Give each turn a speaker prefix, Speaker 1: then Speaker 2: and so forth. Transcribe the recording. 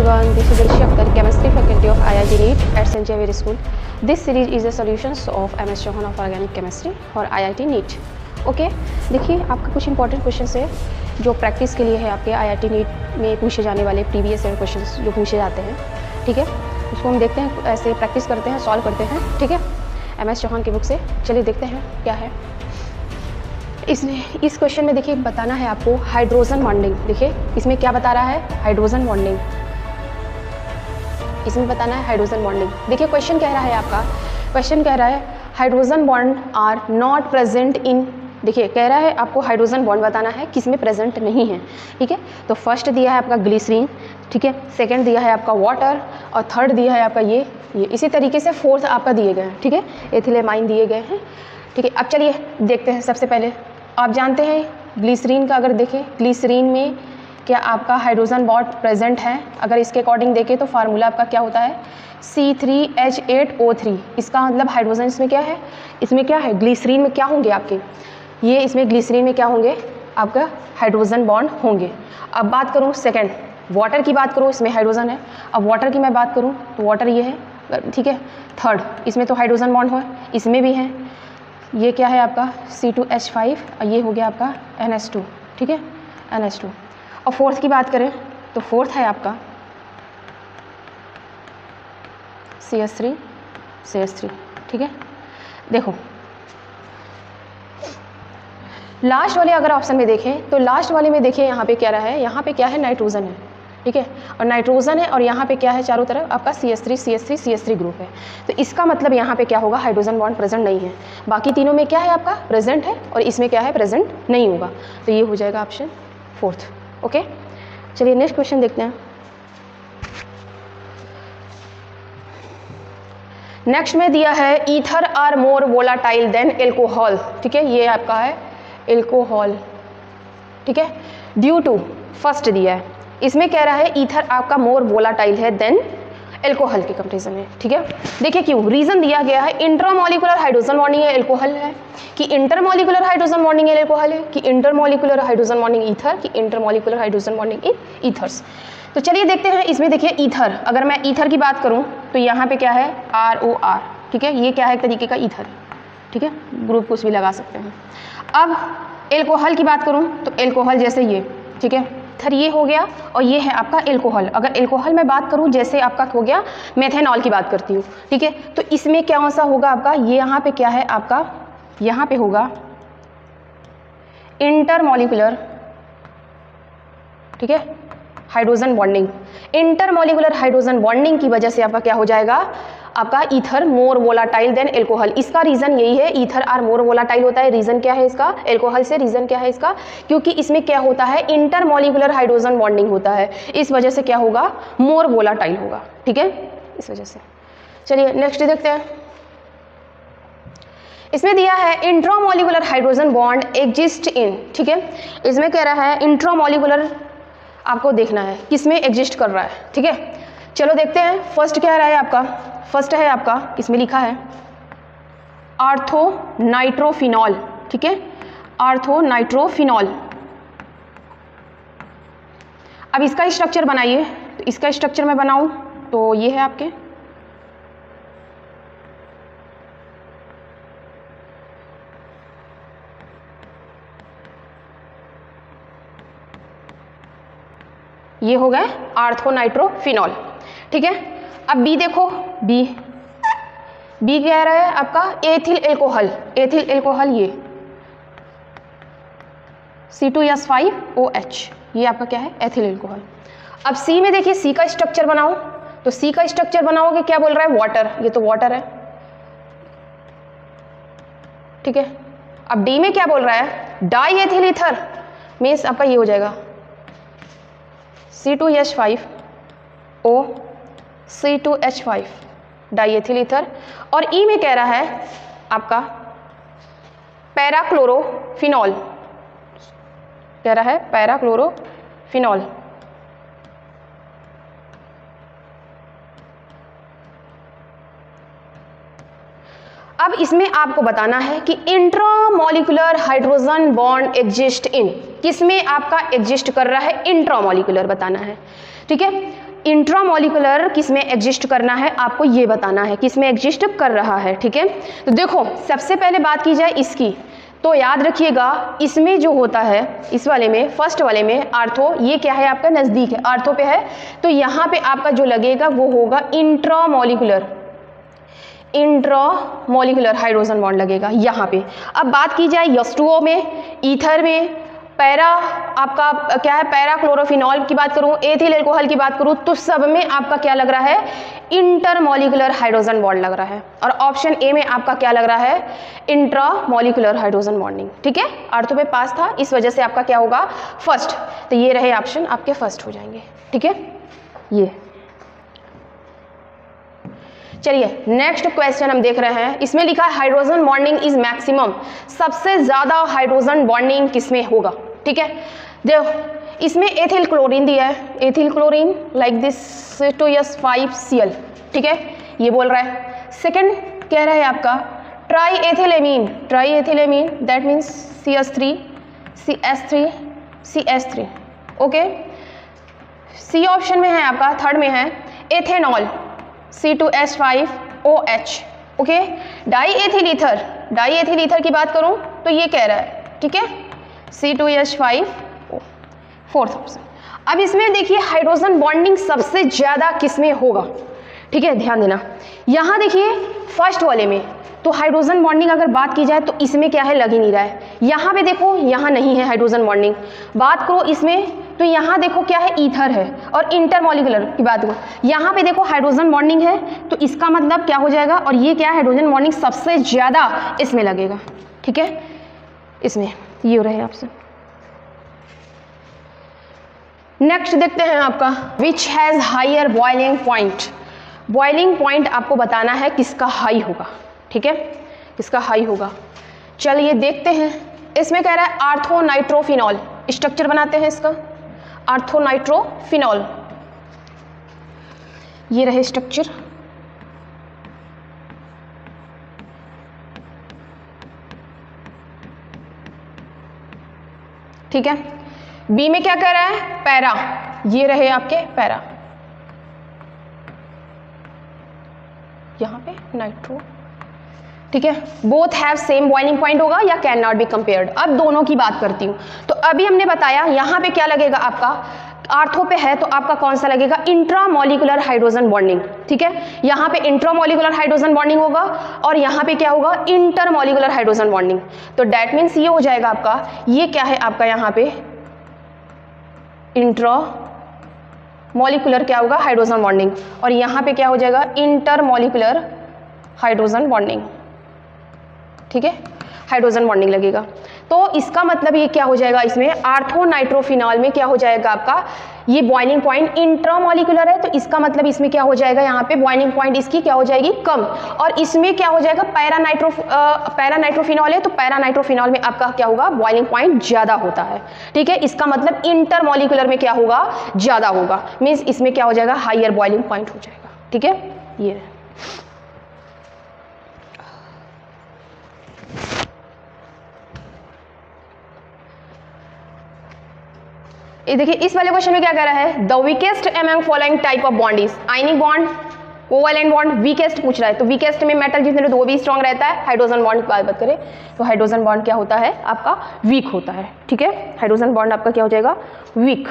Speaker 1: everyone, this is Rishi Akhtar, Chemistry Faculty of IIT NEET at St. Xavier School. This series is a solutions of MS Chauhan of Organic Chemistry for IIT NEET. Okay, देखिए आपका कुछ important questions है जो practice के लिए है आपके IIT NEET में पूछे जाने वाले प्रीवियस ईयर क्वेश्चंस जो पूछे जाते हैं, ठीक है। उसको हम देखते हैं, ऐसे प्रैक्टिस करते हैं, सॉल्व करते हैं, ठीक है, MS चौहान की बुक से। चलिए देखते हैं क्या है इसमें। इस क्वेश्चन में देखिए बताना है आपको हाइड्रोजन बॉन्डिंग। देखिए इसमें क्या बता रहा है, हाइड्रोजन बॉन्डिंग। इसमें बताना है हाइड्रोजन बॉन्डिंग। देखिए क्वेश्चन कह रहा है आपका, क्वेश्चन कह रहा है hydrogen bond are not present in. देखिए कह रहा है आपको हाइड्रोजन बॉन्ड बताना है किस में प्रेजेंट नहीं है, ठीक है। तो फर्स्ट दिया है आपका ग्लिसरीन, ठीक है, सेकंड दिया है आपका वाटर और थर्ड दिया है आपका ये इसी तरीके से फोर्थ आपका दिए गए हैं, ठीक है, एथिलेमाइन दिए गए हैं, ठीक है। अब चलिए देखते हैं। सबसे पहले आप जानते हैं ग्लिसरीन का, अगर देखें ग्लिसरीन में क्या आपका हाइड्रोजन बॉन्ड प्रेजेंट है। अगर इसके अकॉर्डिंग देखें तो फार्मूला आपका क्या होता है, C3H8O3। इसका मतलब हाइड्रोजन इसमें क्या है, इसमें क्या है, ग्लिसरीन में क्या होंगे आपके, ये इसमें ग्लिसरीन में क्या होंगे आपका हाइड्रोजन बॉन्ड होंगे। अब बात करूँ सेकेंड वाटर की बात करूँ, इसमें हाइड्रोजन है। अब वाटर की मैं बात करूँ तो वाटर ये है, ठीक है। थर्ड इसमें तो हाइड्रोजन बॉन्ड हो, इसमें भी है, ये क्या है आपका C2H5 और ये हो गया आपका NH2, ठीक है, NH2। और फोर्थ की बात करें तो फोर्थ है आपका CH3, ठीक है। देखो लास्ट वाले अगर ऑप्शन में देखें तो लास्ट वाले में देखिए यहाँ पे क्या रहा है, यहाँ पे क्या है, नाइट्रोजन है, ठीक है, और नाइट्रोजन है और यहाँ पे क्या है, चारों तरफ आपका CH3 ग्रुप है। तो इसका मतलब यहाँ पे क्या होगा, हाइड्रोजन बॉन्ड प्रेजेंट नहीं है। बाकी तीनों में क्या है आपका प्रेजेंट है और इसमें क्या है, प्रेजेंट नहीं होगा। तो ये हो जाएगा ऑप्शन फोर्थ। ओके, चलिए नेक्स्ट क्वेश्चन देखते हैं। नेक्स्ट में दिया है ether are more volatile than alcohol, ठीक है, ये आपका है एल्कोहल, ठीक है, ड्यू टू फर्स्ट दिया है। इसमें कह रहा है ईथर आपका मोर वोलाटाइल है देन एल्कोहल के कंपैरिजन में, ठीक है। देखिए क्यों, रीजन दिया गया है इंट्रामोलिकुलर हाइड्रोजन बॉन्डिंग है एल्कोहल है, कि इंटरमोलिकुलर हाइड्रोजन बॉन्डिंग है एल्कोहल है, कि इंटरमोलिकुलर हाइड्रोजन बॉन्डिंग ईथर, कि intermolecular hydrogen bonding in ethers. तो चलिए देखते हैं। इसमें देखिए ईथर, अगर मैं ईथर की बात करूं तो यहाँ पे क्या है ROR, ठीक है, ये क्या है एक तरीके का ईथर, ठीक है, ग्रुप कुछ भी लगा सकते हैं। अब एल्कोहल की बात करूं तो एल्कोहल जैसे ये, ठीक है, इथर ये हो गया और ये है आपका एल्कोहल। अगर एल्कोहल में बात करूं जैसे आपका हो गया मेथेनॉल की बात करती हूँ, ठीक है, तो इसमें क्या सा होगा आपका, ये यहाँ पे क्या है आपका, यहाँ पे होगा इंटरमोलिकुलर, ठीक है, hydrogen bonding. Intermolecular hydrogen bonding की वजह से आपका क्या हो जाएगा, आपका ether more volatile than alcohol. इसका रीजन यही है, ईथर आर मोर वोलाटाइल होता है। रीजन क्या है इसका, एल्कोहल से रीजन क्या है इसका, क्योंकि इसमें क्या होता है इंटरमोलिकुलर हाइड्रोजन बॉन्डिंग होता है, इस वजह से क्या होगा, मोर वोलाटाइल होगा, ठीक है, इस वजह से। चलिए नेक्स्ट देखते हैं। इसमें दिया है intramolecular hydrogen bond exist in, ठीक है, इसमें कह रहा है इंट्रामोलिकुलर आपको देखना है किसमें एग्जिस्ट कर रहा है, ठीक है। चलो देखते हैं। फर्स्ट क्या रहा है आपका, फर्स्ट है आपका, इसमें लिखा है आर्थो नाइट्रोफिनॉल, ठीक है, आर्थो नाइट्रोफिनॉल। अब इसका स्ट्रक्चर बनाइए, तो इसका स्ट्रक्चर मैं बनाऊं तो ये है आपके, ये हो गए आर्थो नाइट्रोफिनॉल, ठीक है। अब बी देखो, बी क्या रहा है आपका एथिल एल्कोहल, एथिल एल्कोहल ये C2H5OH, ये आपका क्या है एथिल एल्कोहल। अब सी में देखिए, सी का स्ट्रक्चर बनाओ, तो सी का स्ट्रक्चर बनाओगे क्या बोल रहा है, वाटर, ये तो वाटर है, ठीक है। अब डी में क्या बोल रहा है, डाई एथिल ईथर, मीन्स आपका ये हो जाएगा C2H5O C2H5 डाईएथिल ईथर। और ई में कह रहा है आपका पैराक्लोरोफिनॉल, कह रहा है पैराक्लोरोफिनॉल। अब इसमें आपको बताना है कि intramolecular hydrogen bond exist in, किसमें आपका एग्जिस्ट कर रहा है, इंट्रामोलिकुलर बताना है, ठीक है। इंट्रामोलिकुलर किस में एग्जिस्ट करना है आपको ये बताना है, किस में एग्जिस्ट कर रहा है। ठीक है, तो देखो सबसे पहले बात की जाए इसकी, तो याद रखिएगा इसमें जो होता है, इस वाले में, फर्स्ट वाले में आर्थो, ये क्या है आपका नज़दीक है, आर्थो पे है, तो यहाँ पे आपका जो लगेगा वो होगा इंट्रामोलिकुलर, इंट्रामोलिकुलर हाइड्रोजन बॉन्ड लगेगा यहाँ पे। अब बात की जाए H2O में, ईथर में, पैरा आपका क्या है, पैरा क्लोरोफिनॉल की बात करूँ, एथिल एल्कोहल की बात करूँ, तो सब में आपका क्या लग रहा है, इंटरमोलिकुलर हाइड्रोजन बॉन्ड लग रहा है। और ऑप्शन ए में आपका क्या लग रहा है, इंट्रामोलिकुलर हाइड्रोजन बॉन्डिंग। ठीक है, आर्थो पे पास था, इस वजह से आपका क्या होगा, फर्स्ट, तो ये रहे ऑप्शन आपके फर्स्ट हो जाएंगे। ठीक है, ये चलिए नेक्स्ट क्वेश्चन हम देख रहे हैं, इसमें लिखा है हाइड्रोजन बॉन्डिंग इज मैक्सिमम, सबसे ज्यादा हाइड्रोजन बॉन्डिंग किसमें होगा। ठीक है, देखो इसमें एथिल क्लोरीन दिया है, ethyl chlorine like this C2H5Cl। ठीक है, ये बोल रहा है। सेकंड कह रहा है आपका triethylamine, triethylamine that means CH3 CH3 CH3। Okay, C option में है आपका, थर्ड में है ethanol C2H5OH। Okay, diethyl ether, diethyl ether की बात करूं तो ये कह रहा है, ठीक है, C2H5O, फोर्थ ऑप्शन। अब इसमें देखिए हाइड्रोजन बॉन्डिंग सबसे ज्यादा किसमें होगा। ठीक है, ध्यान देना, यहां देखिए फर्स्ट वाले में तो हाइड्रोजन बॉन्डिंग अगर बात की जाए तो इसमें क्या है, लग ही नहीं रहा है। यहाँ पे देखो यहाँ नहीं है हाइड्रोजन बॉन्डिंग, बात करो इसमें तो यहाँ देखो क्या है, ईथर है। और इंटरमोलिकुलर की बात करो, यहाँ पे देखो हाइड्रोजन बॉन्डिंग है, तो इसका मतलब क्या हो जाएगा, और ये क्या है, हाइड्रोजन बॉन्डिंग सबसे ज्यादा इसमें लगेगा। ठीक है, इसमें ये रहे ऑप्शन। नेक्स्ट देखते हैं आपका which has higher boiling point, boiling point आपको बताना है किसका हाई होगा। ठीक है, किसका हाई होगा, चलिए देखते हैं। इसमें कह रहा है आर्थोनाइट्रोफिनॉल, स्ट्रक्चर बनाते हैं इसका, आर्थोनाइट्रोफिनॉल, ये रहे स्ट्रक्चर। ठीक है, बी में क्या कह रहा है, पैरा, ये रहे आपके पैरा, यहां पे नाइट्रो। ठीक है, both have same boiling point होगा या कैन नॉट बी कंपेयर्ड। अब दोनों की बात करती हूं, तो अभी हमने बताया यहाँ पे क्या लगेगा आपका, आर्थो पे है तो आपका कौन सा लगेगा, इंट्रामोलिकुलर हाइड्रोजन बॉन्डिंग। ठीक है, यहाँ पे इंट्रामोलिकुलर हाइड्रोजन बॉन्डिंग होगा और यहाँ पे क्या होगा, इंटरमोलिकुलर हाइड्रोजन बॉन्डिंग। तो डैट मीन्स ये हो जाएगा आपका, ये क्या है आपका यहाँ पे इंट्रामोलिकुलर क्या होगा, हाइड्रोजन बॉन्डिंग, और यहाँ पे क्या हो जाएगा, इंटरमोलिकुलर हाइड्रोजन बॉन्डिंग। ठीक है, हाइड्रोजन बॉन्डिंग लगेगा। तो इसका मतलब ये क्या हो जाएगा, इसमें आर्थोनाइट्रोफिनॉल में क्या हो जाएगा आपका, ये बॉइलिंग पॉइंट इंट्रामोलिकुलर है, तो इसका मतलब इसमें क्या हो जाएगा, यहाँ पे बॉइलिंग पॉइंट इसकी क्या हो जाएगी, कम। और इसमें क्या हो जाएगा, पैरानाइट्रोफिनॉल है, तो पैरानाइट्रोफिनॉल में आपका क्या होगा, बॉइलिंग पॉइंट ज्यादा होता है। ठीक है, इसका मतलब इंटरमोलिकुलर में क्या होगा, ज्यादा होगा, मीन्स इसमें क्या हो जाएगा, हायर बॉइलिंग पॉइंट हो जाएगा। ठीक है, ये देखिए इस वाले क्वेश्चन में क्या कह रहा है, the weakest among following type of bond is ionic bond, covalent bond, weakest पूछ रहा है, तो वीकेस्ट में मेटल जितने तो वो भी स्ट्रांग रहता है। हाइड्रोजन बॉन्ड की बात करें तो हाइड्रोजन बॉन्ड क्या होता है आपका, वीक होता है। ठीक है, हाइड्रोजन बॉन्ड आपका क्या हो जाएगा, वीक।